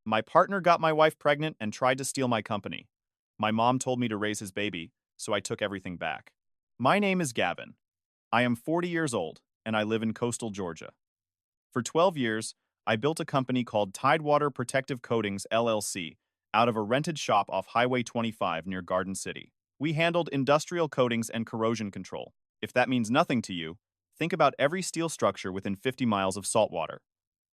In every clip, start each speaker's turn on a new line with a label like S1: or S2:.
S1: My partner got my wife pregnant and tried to steal my company. My mom told me to raise his baby, so I took everything back. My name is Gavin. I am 40 years old, and I live in coastal Georgia. For 12 years, I built a company called Tidewater Protective Coatings LLC out of a rented shop off Highway 25 near Garden City. We handled industrial coatings and corrosion control. If that means nothing to you, think about every steel structure within 50 miles of saltwater.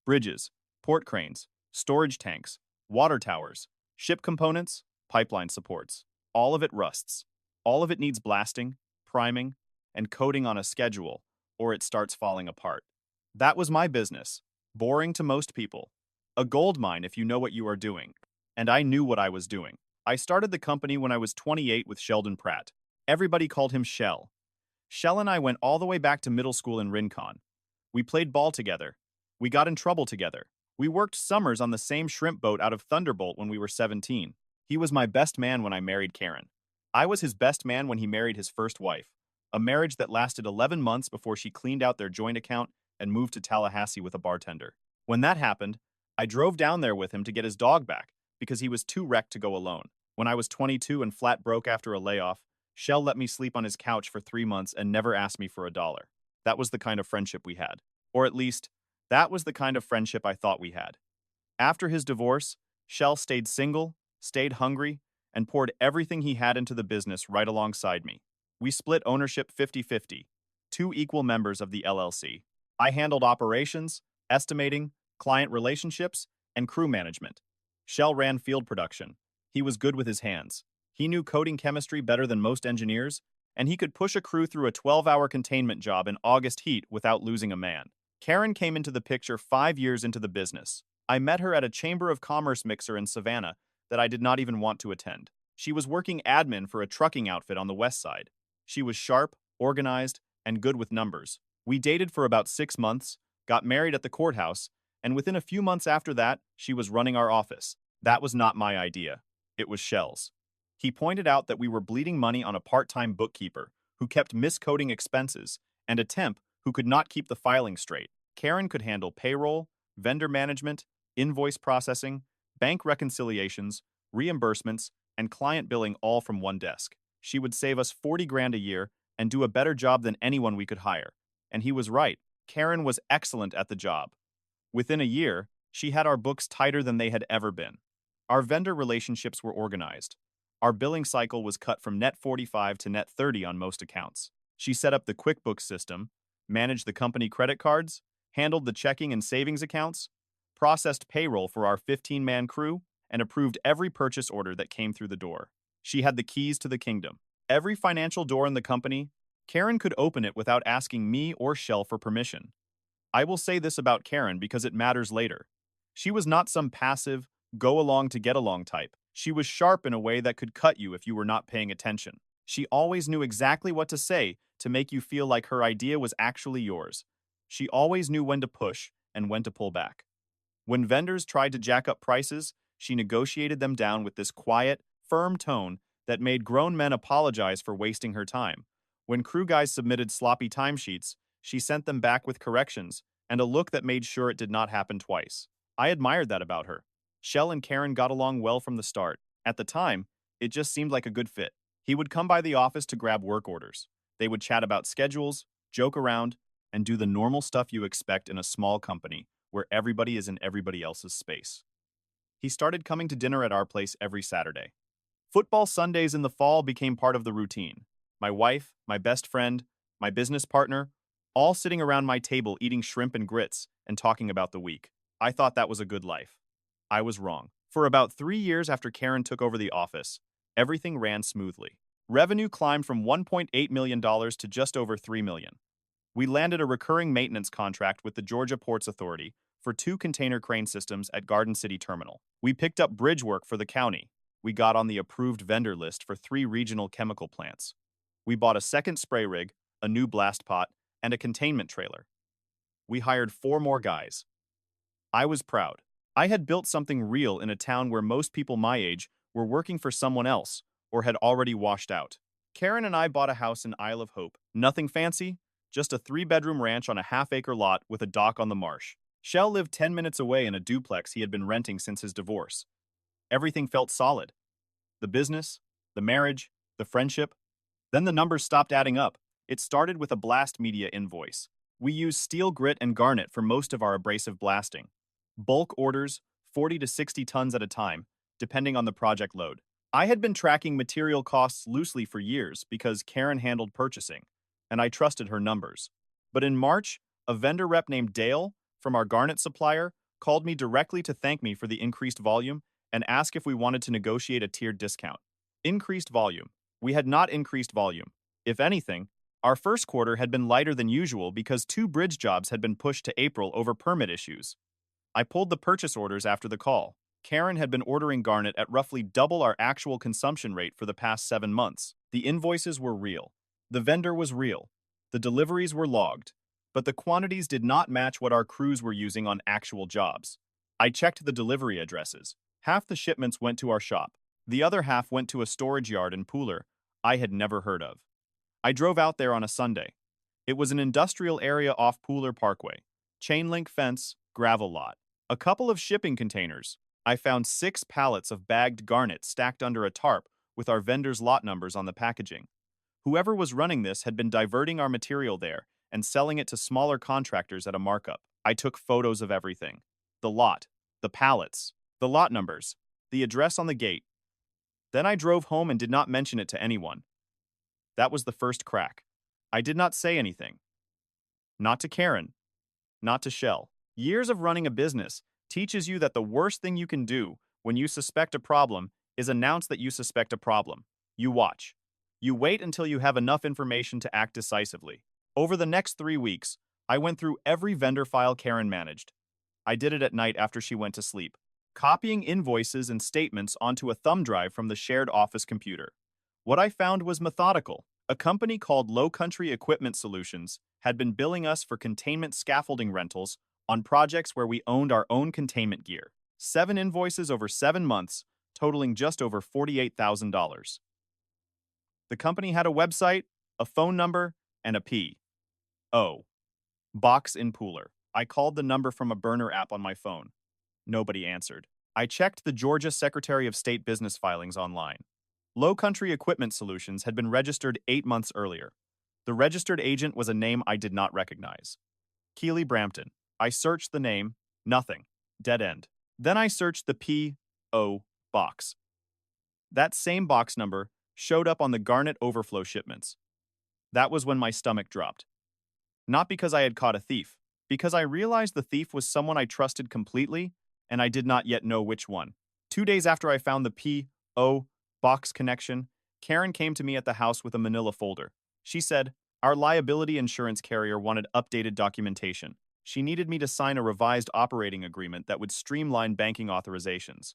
S1: Bridges, port cranes, storage tanks, water towers, ship components, pipeline supports. All of it rusts. All of it needs blasting, priming, and coating on a schedule, or it starts falling apart. That was my business. Boring to most people. A gold mine if you know what you are doing. And I knew what I was doing. I started the company when I was 28 with Sheldon Pratt. Everybody called him Shell. Shell and I went all the way back to middle school in Rincon. We played ball together. We got in trouble together. We worked summers on the same shrimp boat out of Thunderbolt when we were 17. He was my best man when I married Karen. I was his best man when he married his first wife, a marriage that lasted 11 months before she cleaned out their joint account and moved to Tallahassee with a bartender. When that happened, I drove down there with him to get his dog back because he was too wrecked to go alone. When I was 22 and flat broke after a layoff, Shell let me sleep on his couch for 3 months and never asked me for a dollar. That was the kind of friendship we had. Or at least, that was the kind of friendship I thought we had. After his divorce, Shell stayed single, stayed hungry, and poured everything he had into the business right alongside me. We split ownership 50-50, two equal members of the LLC. I handled operations, estimating, client relationships, and crew management. Shell ran field production. He was good with his hands. He knew coding chemistry better than most engineers, and he could push a crew through a 12-hour containment job in August heat without losing a man. Karen came into the picture 5 years into the business. I met her at a Chamber of Commerce mixer in Savannah that I did not even want to attend. She was working admin for a trucking outfit on the west side. She was sharp, organized, and good with numbers. We dated for about 6 months, got married at the courthouse, and within a few months after that, she was running our office. That was not my idea. It was Shell's. He pointed out that we were bleeding money on a part-time bookkeeper who kept miscoding expenses and a temp who could not keep the filing straight. Karen could handle payroll, vendor management, invoice processing, bank reconciliations, reimbursements, and client billing all from one desk. She would save us 40 grand a year and do a better job than anyone we could hire. And he was right. Karen was excellent at the job. Within a year, she had our books tighter than they had ever been. Our vendor relationships were organized. Our billing cycle was cut from net 45 to net 30 on most accounts. She set up the QuickBooks system, managed the company credit cards, handled the checking and savings accounts, processed payroll for our 15-man crew, and approved every purchase order that came through the door. She had the keys to the kingdom. Every financial door in the company, Karen could open it without asking me or Shell for permission. I will say this about Karen because it matters later. She was not some passive, go-along-to-get-along type. She was sharp in a way that could cut you if you were not paying attention. She always knew exactly what to say to make you feel like her idea was actually yours. She always knew when to push and when to pull back. When vendors tried to jack up prices, she negotiated them down with this quiet, firm tone that made grown men apologize for wasting her time. When crew guys submitted sloppy timesheets, she sent them back with corrections and a look that made sure it did not happen twice. I admired that about her. Shell and Karen got along well from the start. At the time, it just seemed like a good fit. He would come by the office to grab work orders. They would chat about schedules, joke around, and do the normal stuff you expect in a small company where everybody is in everybody else's space. He started coming to dinner at our place every Saturday. Football Sundays in the fall became part of the routine. My wife, my best friend, my business partner, all sitting around my table eating shrimp and grits and talking about the week. I thought that was a good life. I was wrong. For about 3 years after Karen took over the office, everything ran smoothly. Revenue climbed from $1.8 million to just over $3 million. We landed a recurring maintenance contract with the Georgia Ports Authority for 2 container crane systems at Garden City Terminal. We picked up bridge work for the county. We got on the approved vendor list for 3 regional chemical plants. We bought a second spray rig, a new blast pot, and a containment trailer. We hired 4 more guys. I was proud. I had built something real in a town where most people my age were working for someone else or had already washed out. Karen and I bought a house in Isle of Hope. Nothing fancy, just a 3-bedroom ranch on a half-acre lot with a dock on the marsh. Shell lived 10 minutes away in a duplex he had been renting since his divorce. Everything felt solid. The business, the marriage, the friendship. Then the numbers stopped adding up. It started with a blast media invoice. We use steel grit and garnet for most of our abrasive blasting. Bulk orders, 40 to 60 tons at a time, depending on the project load. I had been tracking material costs loosely for years because Karen handled purchasing, and I trusted her numbers. But in March, a vendor rep named Dale, from our garnet supplier, called me directly to thank me for the increased volume and ask if we wanted to negotiate a tiered discount. Increased volume. We had not increased volume. If anything, our first quarter had been lighter than usual because 2 bridge jobs had been pushed to April over permit issues. I pulled the purchase orders after the call. Karen had been ordering garnet at roughly double our actual consumption rate for the past 7 months. The invoices were real. The vendor was real. The deliveries were logged. But the quantities did not match what our crews were using on actual jobs. I checked the delivery addresses. Half the shipments went to our shop. The other half went to a storage yard in Pooler I had never heard of. I drove out there on a Sunday. It was an industrial area off Pooler Parkway. Chain link fence, gravel lot. A couple of shipping containers. I found 6 pallets of bagged garnet stacked under a tarp with our vendor's lot numbers on the packaging. Whoever was running this had been diverting our material there and selling it to smaller contractors at a markup. I took photos of everything. The lot, the pallets, the lot numbers, the address on the gate. Then I drove home and did not mention it to anyone. That was the first crack. I did not say anything. Not to Karen. Not to Shell. Years of running a business teaches you that the worst thing you can do when you suspect a problem is announce that you suspect a problem. You watch. You wait until you have enough information to act decisively. Over the next 3 weeks, I went through every vendor file Karen managed. I did it at night after she went to sleep, copying invoices and statements onto a thumb drive from the shared office computer. What I found was methodical. A company called Low Country Equipment Solutions had been billing us for containment scaffolding rentals on projects where we owned our own containment gear. 7 invoices over 7 months, totaling just over $48,000. The company had a website, a phone number, and a P.O. box in Pooler. I called the number from a burner app on my phone. Nobody answered. I checked the Georgia Secretary of State business filings online. Low Country Equipment Solutions had been registered 8 months earlier. The registered agent was a name I did not recognize. Keely Brampton. I searched the name. Nothing. Dead end. Then I searched the P.O. box. That same box number showed up on the garnet overflow shipments. That was when my stomach dropped. Not because I had caught a thief, because I realized the thief was someone I trusted completely, and I did not yet know which one. 2 days after I found the P.O. box connection, Karen came to me at the house with a manila folder. She said, our liability insurance carrier wanted updated documentation. She needed me to sign a revised operating agreement that would streamline banking authorizations.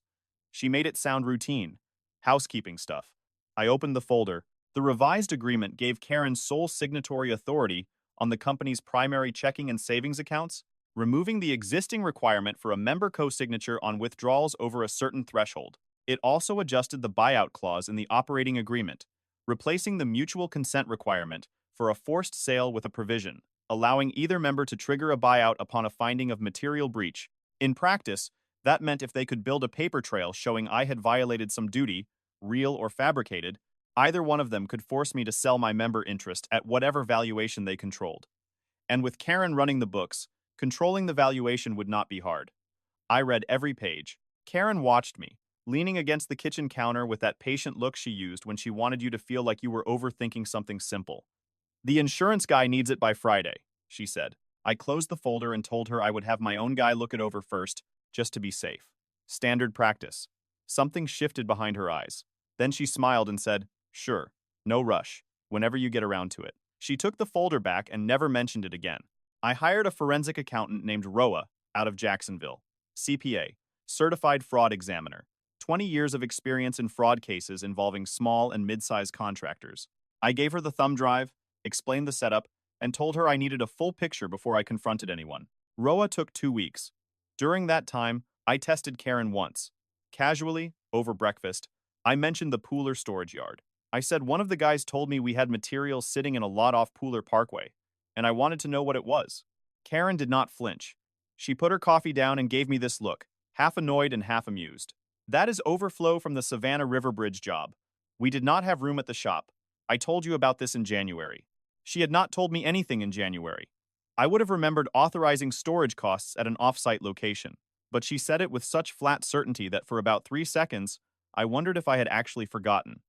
S1: She made it sound routine, housekeeping stuff. I opened the folder. The revised agreement gave Karen sole signatory authority on the company's primary checking and savings accounts, removing the existing requirement for a member co-signature on withdrawals over a certain threshold. It also adjusted the buyout clause in the operating agreement, replacing the mutual consent requirement for a forced sale with a provision, allowing either member to trigger a buyout upon a finding of material breach. In practice, that meant if they could build a paper trail showing I had violated some duty, real or fabricated, either one of them could force me to sell my member interest at whatever valuation they controlled. And with Karen running the books, controlling the valuation would not be hard. I read every page. Karen watched me, leaning against the kitchen counter with that patient look she used when she wanted you to feel like you were overthinking something simple. The insurance guy needs it by Friday, she said. I closed the folder and told her I would have my own guy look it over first, just to be safe. Standard practice. Something shifted behind her eyes. Then she smiled and said, sure, no rush, whenever you get around to it. She took the folder back and never mentioned it again. I hired a forensic accountant named Roa out of Jacksonville. CPA, Certified Fraud Examiner. 20 years of experience in fraud cases involving small and mid-sized contractors. I gave her the thumb drive, explained the setup, and told her I needed a full picture before I confronted anyone. Roa took 2 weeks. During that time, I tested Karen once. Casually, over breakfast, I mentioned the Pooler storage yard. I said one of the guys told me we had material sitting in a lot off Pooler Parkway, and I wanted to know what it was. Karen did not flinch. She put her coffee down and gave me this look, half annoyed and half amused. That is overflow from the Savannah River Bridge job. We did not have room at the shop. I told you about this in January. She had not told me anything in January. I would have remembered authorizing storage costs at an off-site location, but she said it with such flat certainty that for about 3 seconds, I wondered if I had actually forgotten.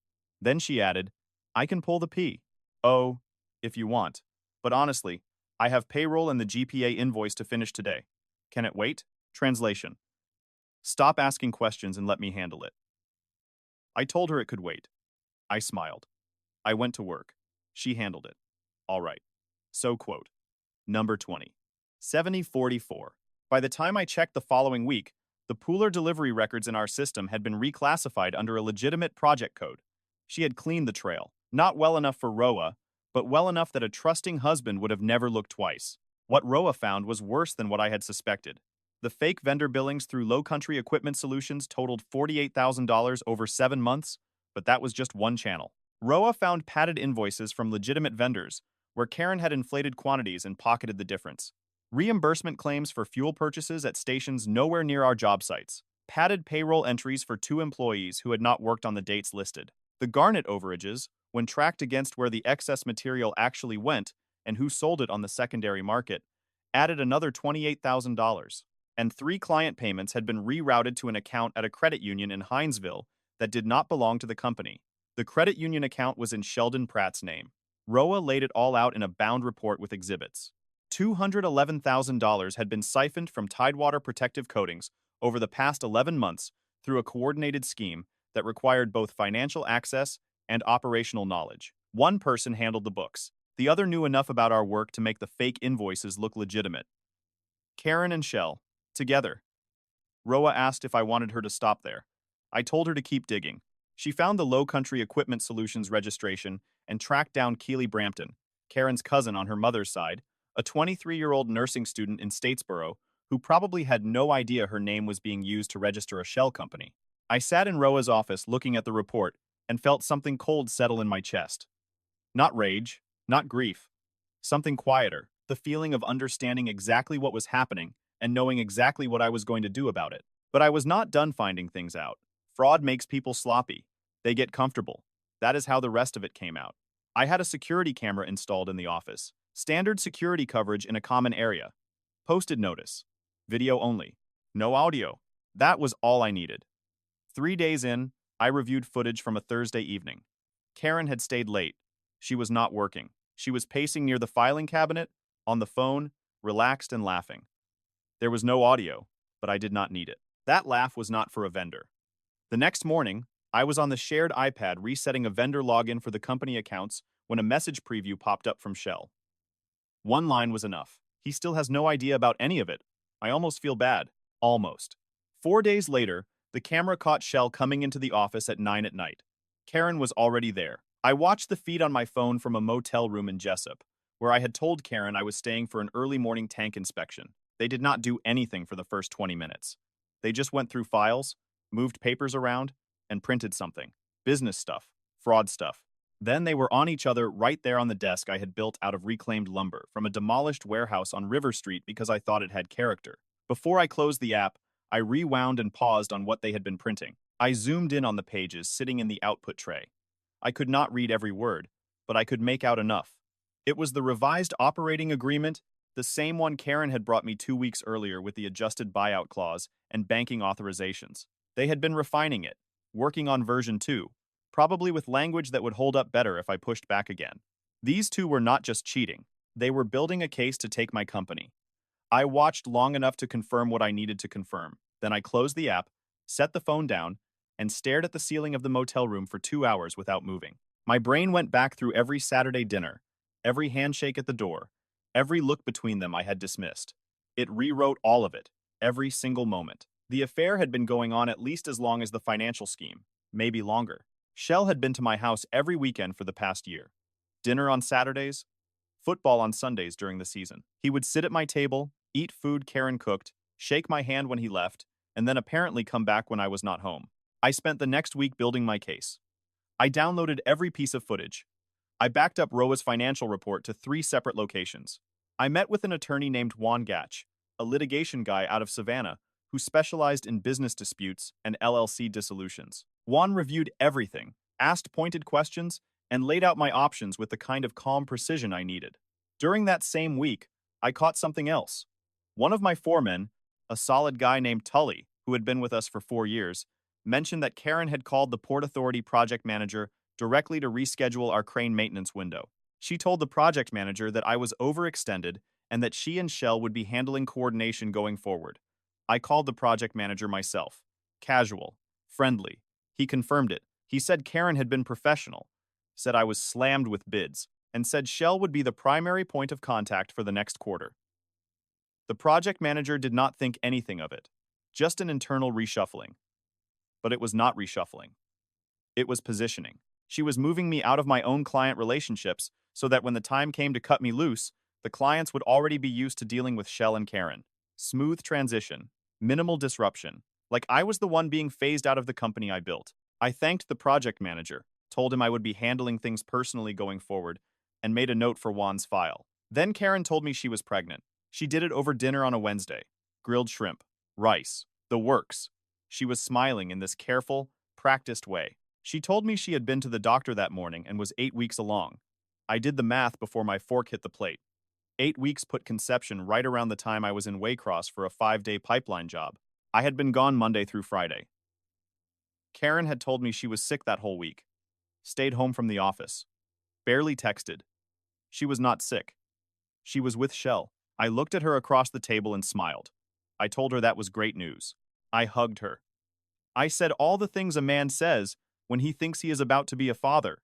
S1: Then she added, I can pull the P. Oh, if you want. But honestly, I have payroll and the GPA invoice to finish today. Can it wait? Translation. Stop asking questions and let me handle it. I told her it could wait. I smiled. I went to work. She handled it. All right. So quote. Number 20. 7044. By the time I checked the following week, the pooler delivery records in our system had been reclassified under a legitimate project code. She had cleaned the trail. Not well enough for Roa, but well enough that a trusting husband would have never looked twice. What Roa found was worse than what I had suspected. The fake vendor billings through Low Country Equipment Solutions totaled $48,000 over 7 months, but that was just one channel. Roa found padded invoices from legitimate vendors, where Karen had inflated quantities and pocketed the difference. Reimbursement claims for fuel purchases at stations nowhere near our job sites. Padded payroll entries for 2 employees who had not worked on the dates listed. The garnet overages, when tracked against where the excess material actually went and who sold it on the secondary market, added another $28,000. And 3 client payments had been rerouted to an account at a credit union in Hinesville that did not belong to the company. The credit union account was in Sheldon Pratt's name. Roa laid it all out in a bound report with exhibits. $211,000 had been siphoned from Tidewater protective coatings over the past 11 months through a coordinated scheme that required both financial access and operational knowledge. One person handled the books. The other knew enough about our work to make the fake invoices look legitimate. Karen and Shell, together. Roa asked if I wanted her to stop there. I told her to keep digging. She found the Low Country Equipment Solutions registration and tracked down Keely Brampton, Karen's cousin on her mother's side, a 23-year-old nursing student in Statesboro who probably had no idea her name was being used to register a shell company. I sat in Roa's office looking at the report and felt something cold settle in my chest. Not rage, not grief. Something quieter, the feeling of understanding exactly what was happening and knowing exactly what I was going to do about it. But I was not done finding things out. Fraud makes people sloppy. They get comfortable. That is how the rest of it came out. I had a security camera installed in the office. Standard security coverage in a common area. Posted notice. Video only. No audio. That was all I needed. 3 days in, I reviewed footage from a Thursday evening. Karen had stayed late. She was not working. She was pacing near the filing cabinet, on the phone, relaxed and laughing. There was no audio, but I did not need it. That laugh was not for a vendor. The next morning, I was on the shared iPad resetting a vendor login for the company accounts when a message preview popped up from Shell. One line was enough. He still has no idea about any of it. I almost feel bad. Almost. 4 days later, the camera caught Shell coming into the office at 9 at night. Karen was already there. I watched the feed on my phone from a motel room in Jessup, where I had told Karen I was staying for an early morning tank inspection. They did not do anything for the first 20 minutes. They just went through files, moved papers around, and printed something. Business stuff. Fraud stuff. Then they were on each other right there on the desk I had built out of reclaimed lumber from a demolished warehouse on River Street because I thought it had character. Before I closed the app, I rewound and paused on what they had been printing. I zoomed in on the pages sitting in the output tray. I could not read every word, but I could make out enough. It was the revised operating agreement, the same one Karen had brought me 2 weeks earlier with the adjusted buyout clause and banking authorizations. They had been refining it, working on version 2, probably with language that would hold up better if I pushed back again. These two were not just cheating. They were building a case to take my company. I watched long enough to confirm what I needed to confirm. Then I closed the app, set the phone down, and stared at the ceiling of the motel room for 2 hours without moving. My brain went back through every Saturday dinner, every handshake at the door, every look between them I had dismissed. It rewrote all of it, every single moment. The affair had been going on at least as long as the financial scheme, maybe longer. Shell had been to my house every weekend for the past year. Dinner on Saturdays, football on Sundays during the season. He would sit at my table, eat food Karen cooked, shake my hand when he left, and then apparently come back when I was not home. I spent the next week building my case. I downloaded every piece of footage. I backed up Roa's financial report to 3 separate locations. I met with an attorney named Juan Gatch, a litigation guy out of Savannah who specialized in business disputes and LLC dissolutions. Juan reviewed everything, asked pointed questions, and laid out my options with the kind of calm precision I needed. During that same week, I caught something else. One of my foremen, a solid guy named Tully, who had been with us for 4 years, mentioned that Karen had called the Port Authority project manager directly to reschedule our crane maintenance window. She told the project manager that I was overextended and that she and Shell would be handling coordination going forward. I called the project manager myself. Casual. Friendly. He confirmed it. He said Karen had been professional, said I was slammed with bids, and said Shell would be the primary point of contact for the next quarter. The project manager did not think anything of it, just an internal reshuffling. But it was not reshuffling. It was positioning. She was moving me out of my own client relationships so that when the time came to cut me loose, the clients would already be used to dealing with Shell and Karen. Smooth transition, minimal disruption, like I was the one being phased out of the company I built. I thanked the project manager, told him I would be handling things personally going forward, and made a note for Juan's file. Then Karen told me she was pregnant. She did it over dinner on a Wednesday. Grilled shrimp, rice, the works. She was smiling in this careful, practiced way. She told me she had been to the doctor that morning and was 8 weeks along. I did the math before my fork hit the plate. 8 weeks put conception right around the time I was in Waycross for a 5-day pipeline job. I had been gone Monday through Friday. Karen had told me she was sick that whole week. Stayed home from the office. Barely texted. She was not sick. She was with Shell. I looked at her across the table and smiled. I told her that was great news. I hugged her. I said all the things a man says when he thinks he is about to be a father.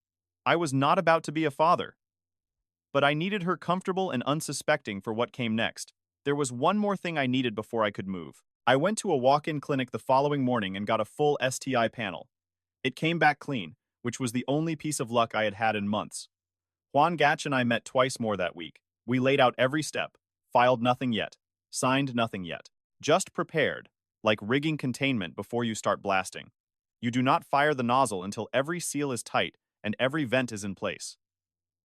S1: I was not about to be a father. But I needed her comfortable and unsuspecting for what came next. There was one more thing I needed before I could move. I went to a walk-in clinic the following morning and got a full STI panel. It came back clean, which was the only piece of luck I had had in months. Juan Gatch and I met twice more that week. We laid out every step, filed nothing yet, signed nothing yet. Just prepared, like rigging containment before you start blasting. You do not fire the nozzle until every seal is tight and every vent is in place.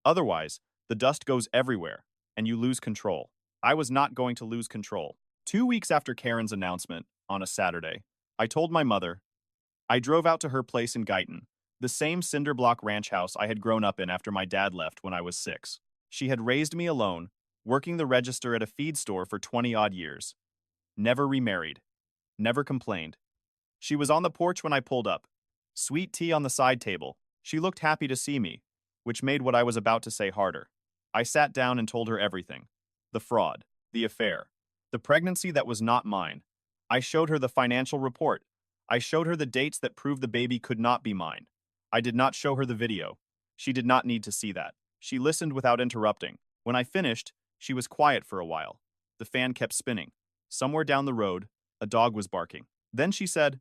S1: Otherwise, the dust goes everywhere, and you lose control. I was not going to lose control. 2 weeks after Karen's announcement, on a Saturday, I told my mother. I drove out to her place in Guyton, the same cinder block ranch house I had grown up in after my dad left when I was 6. She had raised me alone, working the register at a feed store for 20-odd years. Never remarried. Never complained. She was on the porch when I pulled up. Sweet tea on the side table. She looked happy to see me, which made what I was about to say harder. I sat down and told her everything. The fraud, the affair, the pregnancy that was not mine. I showed her the financial report. I showed her the dates that proved the baby could not be mine. I did not show her the video. She did not need to see that. She listened without interrupting. When I finished, she was quiet for a while. The fan kept spinning. Somewhere down the road, a dog was barking. Then she said,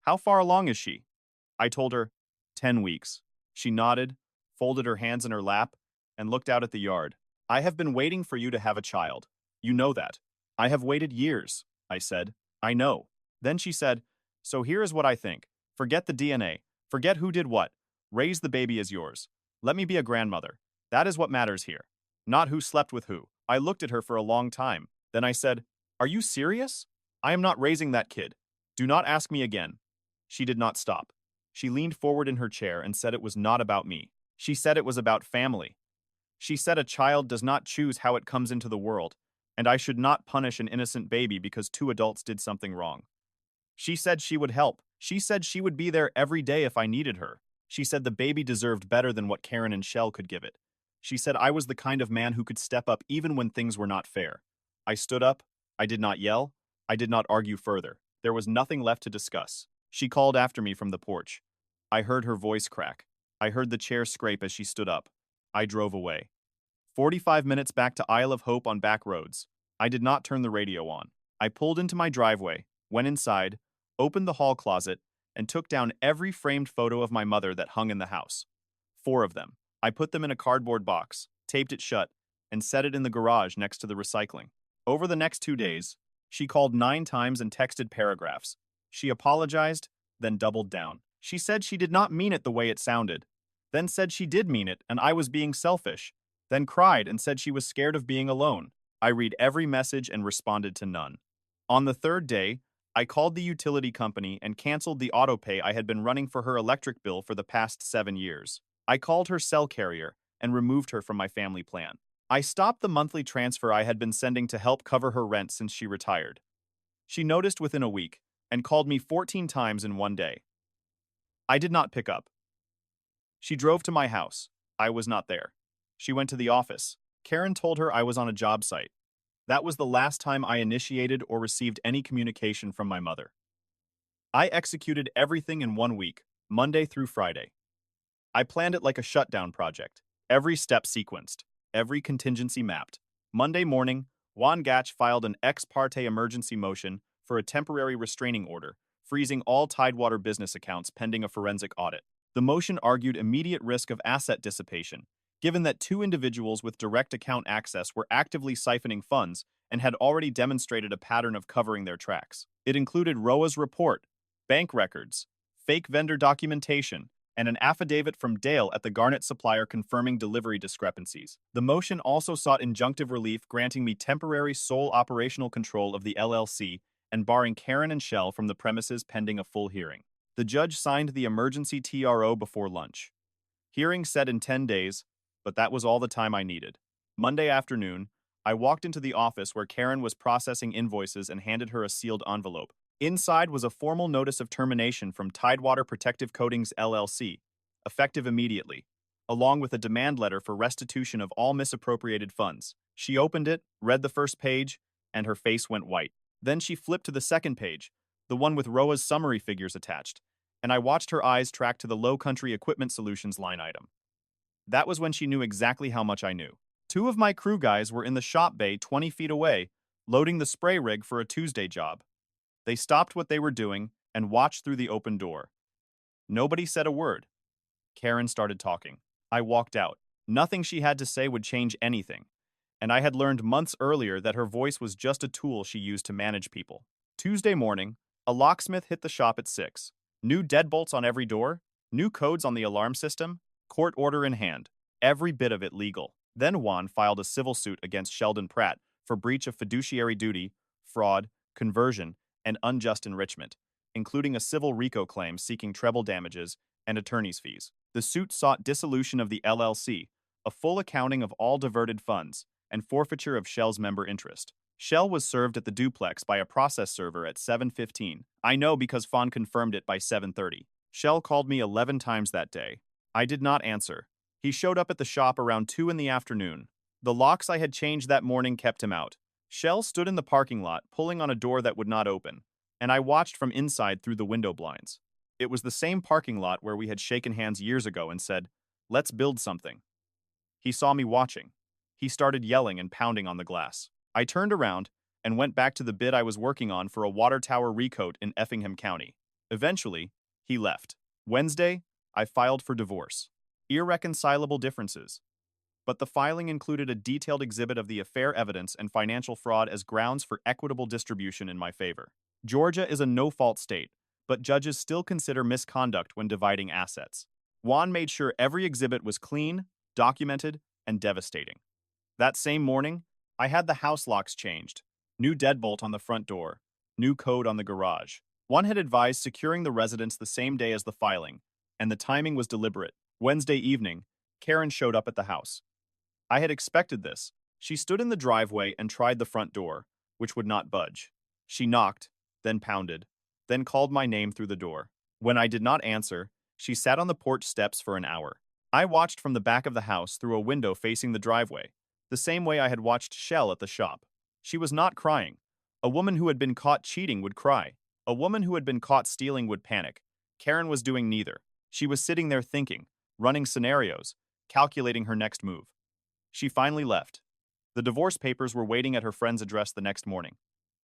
S1: "How far along is she?" I told her, 10 weeks. She nodded, folded her hands in her lap, and looked out at the yard. I have been waiting for you to have a child. You know that. I have waited years, I said. I know. Then she said, so here is what I think. Forget the DNA. Forget who did what. Raise the baby as yours. Let me be a grandmother. That is what matters here. Not who slept with who. I looked at her for a long time. Then I said, are you serious? I am not raising that kid. Do not ask me again. She did not stop. She leaned forward in her chair and said it was not about me. She said it was about family. She said a child does not choose how it comes into the world, and I should not punish an innocent baby because 2 adults did something wrong. She said she would help. She said she would be there every day if I needed her. She said the baby deserved better than what Karen and Shell could give it. She said I was the kind of man who could step up even when things were not fair. I stood up. I did not yell. I did not argue further. There was nothing left to discuss. She called after me from the porch. I heard her voice crack. I heard the chair scrape as she stood up. I drove away. 45 minutes back to Isle of Hope on back roads. I did not turn the radio on. I pulled into my driveway, went inside, opened the hall closet, and took down every framed photo of my mother that hung in the house. 4 of them. I put them in a cardboard box, taped it shut, and set it in the garage next to the recycling. Over the next 2 days, she called 9 times and texted paragraphs. She apologized, then doubled down. She said she did not mean it the way it sounded, then said she did mean it and I was being selfish, then cried and said she was scared of being alone. I read every message and responded to none. On the third day, I called the utility company and canceled the autopay I had been running for her electric bill for the past 7 years. I called her cell carrier and removed her from my family plan. I stopped the monthly transfer I had been sending to help cover her rent since she retired. She noticed within a week and called me 14 times in one day. I did not pick up. She drove to my house. I was not there. She went to the office. Karen told her I was on a job site. That was the last time I initiated or received any communication from my mother. I executed everything in 1 week, Monday through Friday. I planned it like a shutdown project, every step sequenced, every contingency mapped. Monday morning, Juan Gatch filed an ex parte emergency motion for a temporary restraining order, freezing all Tidewater business accounts pending a forensic audit. The motion argued immediate risk of asset dissipation, given that two individuals with direct account access were actively siphoning funds and had already demonstrated a pattern of covering their tracks. It included Roa's report, bank records, fake vendor documentation, and an affidavit from Dale at the Garnet supplier confirming delivery discrepancies. The motion also sought injunctive relief granting me temporary sole operational control of the LLC and barring Karen and Shell from the premises pending a full hearing. The judge signed the emergency TRO before lunch. Hearing set in 10 days, but that was all the time I needed. Monday afternoon, I walked into the office where Karen was processing invoices and handed her a sealed envelope. Inside was a formal notice of termination from Tidewater Protective Coatings LLC, effective immediately, along with a demand letter for restitution of all misappropriated funds. She opened it, read the first page, and her face went white. Then she flipped to the second page, the one with Roa's summary figures attached, and I watched her eyes track to the Low Country Equipment Solutions line item. That was when she knew exactly how much I knew. Two of my crew guys were in the shop bay 20 feet away, loading the spray rig for a Tuesday job. They stopped what they were doing and watched through the open door. Nobody said a word. Karen started talking. I walked out. Nothing she had to say would change anything, and I had learned months earlier that her voice was just a tool she used to manage people. Tuesday morning, a locksmith hit the shop at 6. New deadbolts on every door, new codes on the alarm system, court order in hand, every bit of it legal. Then Juan filed a civil suit against Sheldon Pratt for breach of fiduciary duty, fraud, conversion, and unjust enrichment, including a civil RICO claim seeking treble damages and attorney's fees. The suit sought dissolution of the LLC, a full accounting of all diverted funds, and forfeiture of Shell's member interest. Shell was served at the duplex by a process server at 7:15. I know because Fawn confirmed it by 7:30. Shell called me 11 times that day. I did not answer. He showed up at the shop around 2 in the afternoon. The locks I had changed that morning kept him out. Shell stood in the parking lot, pulling on a door that would not open, and I watched from inside through the window blinds. It was the same parking lot where we had shaken hands years ago and said, "Let's build something." He saw me watching. He started yelling and pounding on the glass. I turned around and went back to the bid I was working on for a water tower recoat in Effingham County. Eventually, he left. Wednesday, I filed for divorce. Irreconcilable differences. But the filing included a detailed exhibit of the affair evidence and financial fraud as grounds for equitable distribution in my favor. Georgia is a no-fault state, but judges still consider misconduct when dividing assets. Juan made sure every exhibit was clean, documented, and devastating. That same morning, I had the house locks changed. New deadbolt on the front door. New code on the garage. One had advised securing the residence the same day as the filing, and the timing was deliberate. Wednesday evening, Karen showed up at the house. I had expected this. She stood in the driveway and tried the front door, which would not budge. She knocked, then pounded, then called my name through the door. When I did not answer, she sat on the porch steps for an hour. I watched from the back of the house through a window facing the driveway, the same way I had watched Shell at the shop. She was not crying. A woman who had been caught cheating would cry. A woman who had been caught stealing would panic. Karen was doing neither. She was sitting there thinking, running scenarios, calculating her next move. She finally left. The divorce papers were waiting at her friend's address the next morning.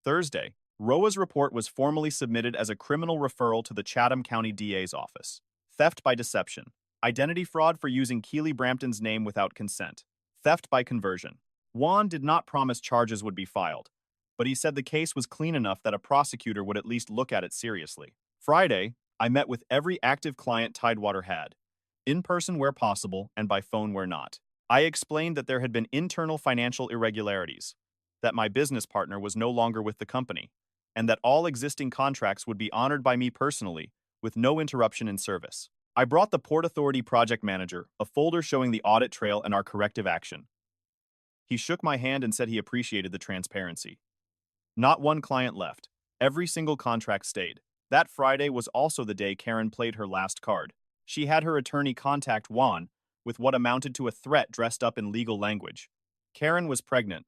S1: Thursday, Roa's report was formally submitted as a criminal referral to the Chatham County DA's office. Theft by deception. Identity fraud for using Keely Brampton's name without consent. Theft by conversion. Juan did not promise charges would be filed, but he said the case was clean enough that a prosecutor would at least look at it seriously. Friday, I met with every active client Tidewater had, in person where possible and by phone where not. I explained that there had been internal financial irregularities, that my business partner was no longer with the company, and that all existing contracts would be honored by me personally, with no interruption in service. I brought the Port Authority project manager a folder showing the audit trail and our corrective action. He shook my hand and said he appreciated the transparency. Not one client left. Every single contract stayed. That Friday was also the day Karen played her last card. She had her attorney contact Juan with what amounted to a threat dressed up in legal language. Karen was pregnant.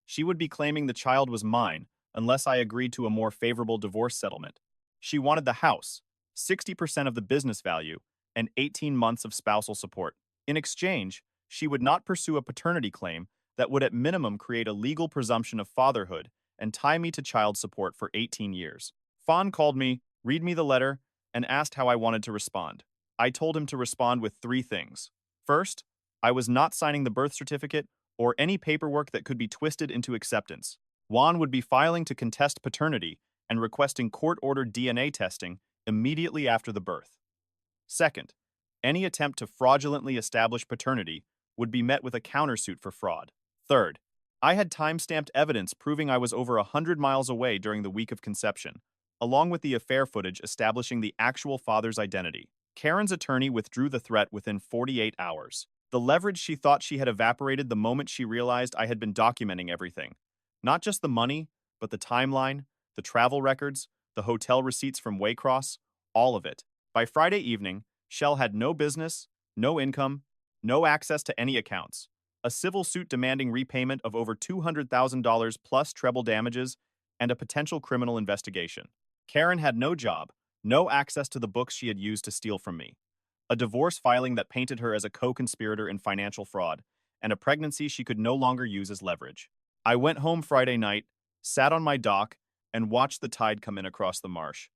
S1: She would be claiming the child was mine unless I agreed to a more favorable divorce settlement. She wanted the house, 60% of the business value, and 18 months of spousal support. In exchange, she would not pursue a paternity claim that would at minimum create a legal presumption of fatherhood and tie me to child support for 18 years. Fawn called me, read me the letter, and asked how I wanted to respond. I told him to respond with three things. First, I was not signing the birth certificate or any paperwork that could be twisted into acceptance. Juan would be filing to contest paternity and requesting court-ordered DNA testing immediately after the birth. Second, any attempt to fraudulently establish paternity would be met with a countersuit for fraud. Third, I had time-stamped evidence proving I was over 100 miles away during the week of conception, along with the affair footage establishing the actual father's identity. Karen's attorney withdrew the threat within 48 hours. The leverage she thought she had evaporated the moment she realized I had been documenting everything. Not just the money, but the timeline, the travel records, the hotel receipts from Waycross, all of it. By Friday evening, Shell had no business, no income, no access to any accounts. A civil suit demanding repayment of over $200,000 plus treble damages, and a potential criminal investigation. Karen had no job, no access to the books she had used to steal from me, a divorce filing that painted her as a co-conspirator in financial fraud, and a pregnancy she could no longer use as leverage. I went home Friday night, sat on my dock, and watched the tide come in across the marsh.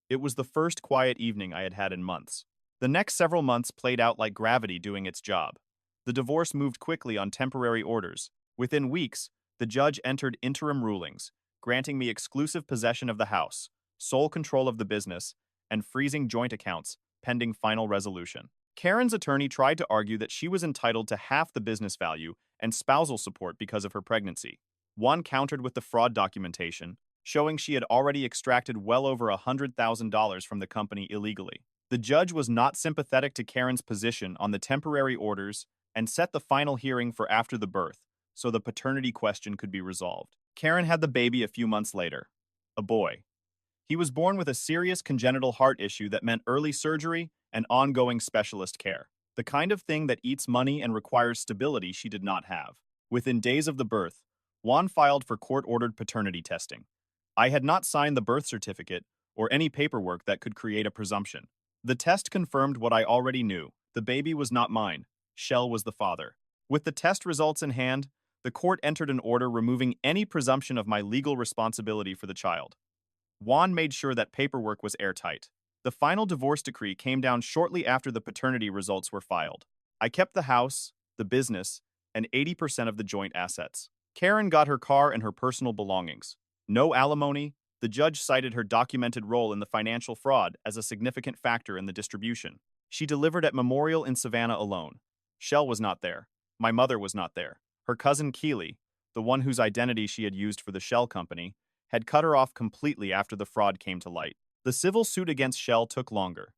S1: It was the first quiet evening I had had in months. The next several months played out like gravity doing its job. The divorce moved quickly on temporary orders. Within weeks, the judge entered interim rulings, granting me exclusive possession of the house, sole control of the business, and freezing joint accounts, pending final resolution. Karen's attorney tried to argue that she was entitled to half the business value and spousal support because of her pregnancy. One countered with the fraud documentation, showing she had already extracted well over $100,000 from the company illegally. The judge was not sympathetic to Karen's position on the temporary orders and set the final hearing for after the birth, so the paternity question could be resolved. Karen had the baby a few months later, a boy. He was born with a serious congenital heart issue that meant early surgery and ongoing specialist care, the kind of thing that eats money and requires stability she did not have. Within days of the birth, Juan filed for court-ordered paternity testing. I had not signed the birth certificate or any paperwork that could create a presumption. The test confirmed what I already knew. The baby was not mine. Shell was the father. With the test results in hand, the court entered an order removing any presumption of my legal responsibility for the child. Juan made sure that paperwork was airtight. The final divorce decree came down shortly after the paternity results were filed. I kept the house, the business, and 80% of the joint assets. Karen got her car and her personal belongings. No alimony. The judge cited her documented role in the financial fraud as a significant factor in the distribution. She delivered at Memorial in Savannah alone. Shell was not there. My mother was not there. Her cousin Keeley, the one whose identity she had used for the Shell company, had cut her off completely after the fraud came to light. The civil suit against Shell took longer.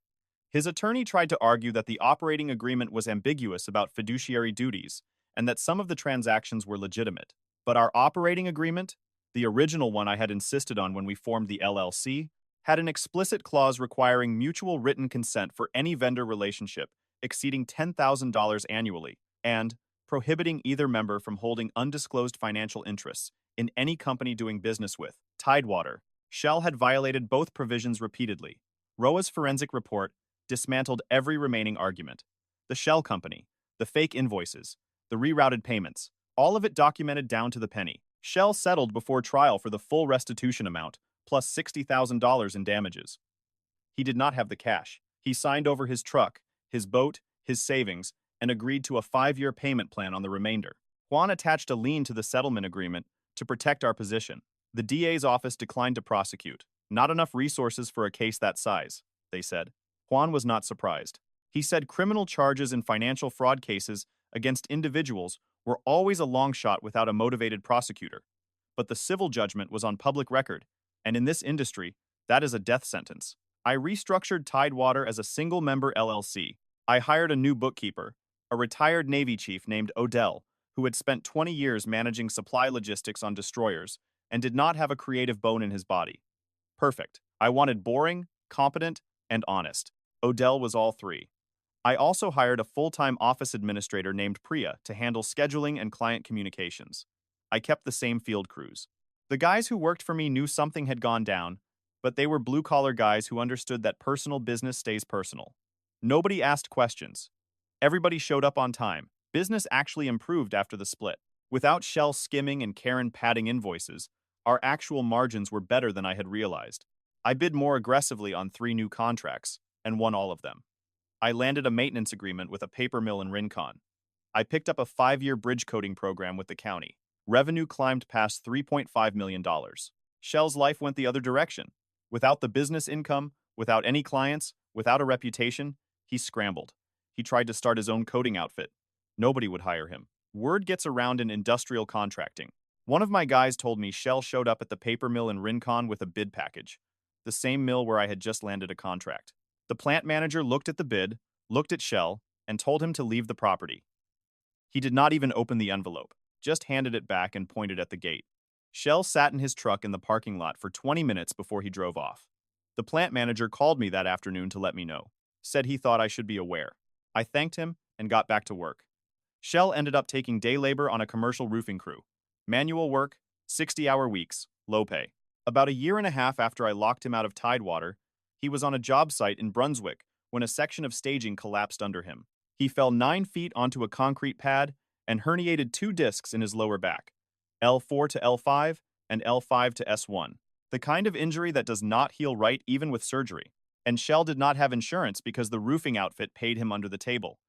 S1: His attorney tried to argue that the operating agreement was ambiguous about fiduciary duties and that some of the transactions were legitimate. But our operating agreement, the original one I had insisted on when we formed the LLC, had an explicit clause requiring mutual written consent for any vendor relationship exceeding $10,000 annually and prohibiting either member from holding undisclosed financial interests in any company doing business with Tidewater. Shell had violated both provisions repeatedly. ROA's forensic report dismantled every remaining argument. The Shell company, the fake invoices, the rerouted payments, all of it documented down to the penny. Shell settled before trial for the full restitution amount, plus $60,000 in damages. He did not have the cash. He signed over his truck, his boat, his savings, and agreed to a 5-year payment plan on the remainder. Juan attached a lien to the settlement agreement to protect our position. The DA's office declined to prosecute. Not enough resources for a case that size, they said. Juan was not surprised. He said criminal charges in financial fraud cases against individuals were always a long shot without a motivated prosecutor. but the civil judgment was on public record, and in this industry, that is a death sentence. I restructured Tidewater as a single-member LLC. I hired a new bookkeeper, a retired Navy chief named Odell, who had spent 20 years managing supply logistics on destroyers and did not have a creative bone in his body. Perfect. I wanted boring, competent, and honest. Odell was all three. I also hired a full-time office administrator named Priya to handle scheduling and client communications. I kept the same field crews. The guys who worked for me knew something had gone down, but they were blue-collar guys who understood that personal business stays personal. Nobody asked questions. Everybody showed up on time. Business actually improved after the split. Without Shell skimming and Karen padding invoices, our actual margins were better than I had realized. I bid more aggressively on 3 new contracts and won all of them. I landed a maintenance agreement with a paper mill in Rincon. I picked up a 5-year bridge coating program with the county. Revenue climbed past $3.5 million. Shell's life went the other direction. Without the business income, without any clients, without a reputation, he scrambled. He tried to start his own coating outfit. Nobody would hire him. Word gets around in industrial contracting. One of my guys told me Shell showed up at the paper mill in Rincon with a bid package, the same mill where I had just landed a contract. The plant manager looked at the bid, looked at Shell, and told him to leave the property. He did not even open the envelope, just handed it back and pointed at the gate. Shell sat in his truck in the parking lot for 20 minutes before he drove off. The plant manager called me that afternoon to let me know, said he thought I should be aware. I thanked him and got back to work. Shell ended up taking day labor on a commercial roofing crew. Manual work, 60-hour weeks, low pay. About a year and a half after I locked him out of Tidewater, he was on a job site in Brunswick when a section of staging collapsed under him. He fell 9 feet onto a concrete pad and herniated 2 discs in his lower back, L4 to L5 and L5 to S1. The kind of injury that does not heal right even with surgery. And Shell did not have insurance because the roofing outfit paid him under the table.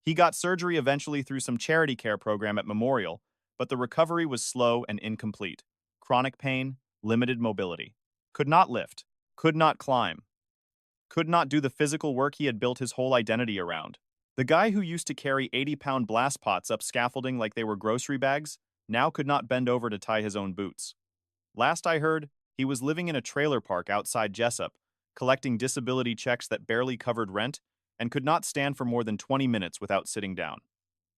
S1: He got surgery eventually through some charity care program at Memorial, but the recovery was slow and incomplete. Chronic pain, limited mobility. Could not lift. Could not climb. Could not do the physical work he had built his whole identity around. The guy who used to carry 80-pound blast pots up scaffolding like they were grocery bags now could not bend over to tie his own boots. Last I heard, he was living in a trailer park outside Jessup, collecting disability checks that barely covered rent, and could not stand for more than 20 minutes without sitting down.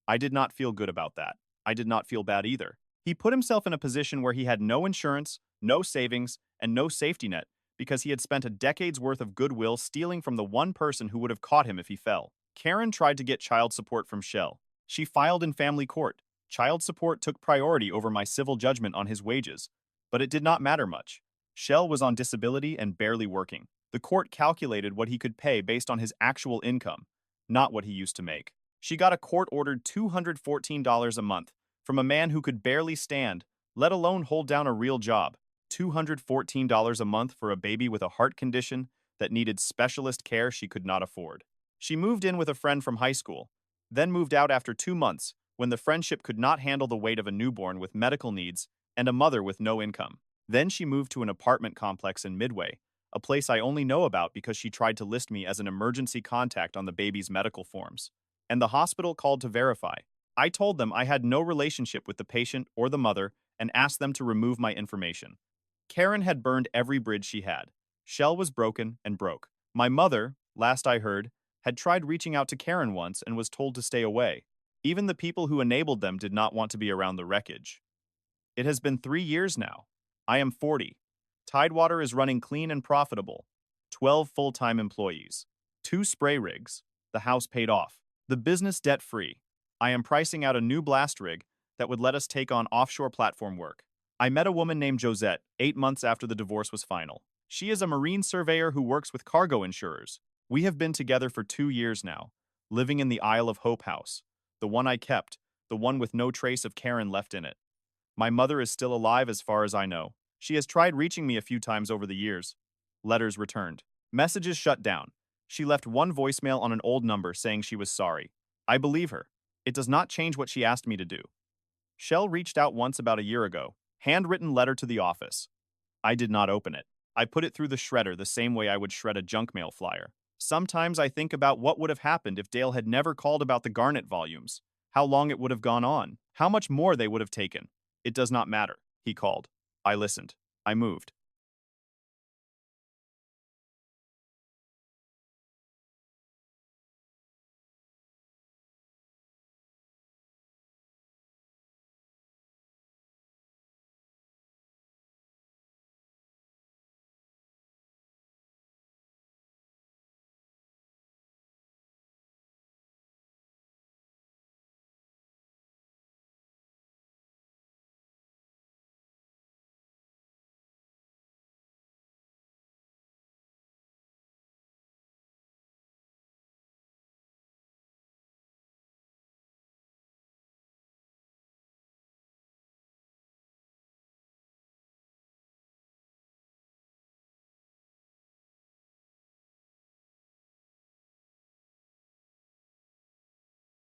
S1: I did not feel good about that. I did not feel bad either. He put himself in a position where he had no insurance, no savings, and no safety net because he had spent a decade's worth of goodwill stealing from the one person who would have caught him if he fell. Karen tried to get child support from Shell. She filed in family court. Child support took priority over my civil judgment on his wages, but it did not matter much. Shell was on disability and barely working. The court calculated what he could pay based on his actual income, not what he used to make. She got a court-ordered $214 a month from a man who could barely stand, let alone hold down a real job. $214 a month for a baby with a heart condition that needed specialist care she could not afford. She moved in with a friend from high school, then moved out after 2 months when the friendship could not handle the weight of a newborn with medical needs and a mother with no income. Then she moved to an apartment complex in Midway, a place I only know about because she tried to list me as an emergency contact on the baby's medical forms. And the hospital called to verify. I told them I had no relationship with the patient or the mother and asked them to remove my information. Karen had burned every bridge she had. Shell was broken and broke. My mother, last I heard, had tried reaching out to Karen once and was told to stay away. Even the people who enabled them did not want to be around the wreckage. It has been 3 years now. I am 40. Tidewater is running clean and profitable. 12 full-time employees. 2 spray rigs. The house paid off. The business debt-free. I am pricing out a new blast rig that would let us take on offshore platform work. I met a woman named Josette 8 months after the divorce was final. She is a marine surveyor who works with cargo insurers. We have been together for 2 years now, living in the Isle of Hope house, the one I kept, the one with no trace of Karen left in it. My mother is still alive as far as I know. She has tried reaching me a few times over the years. Letters returned. Messages shut down. She left one voicemail on an old number saying she was sorry. I believe her. It does not change what she asked me to do. Shell reached out once about a year ago. Handwritten letter to the office. I did not open it. I put it through the shredder the same way I would shred a junk mail flyer. Sometimes I think about what would have happened if Dale had never called about the Garnet volumes. How long it would have gone on. How much more they would have taken. It does not matter, he called. I listened. I moved.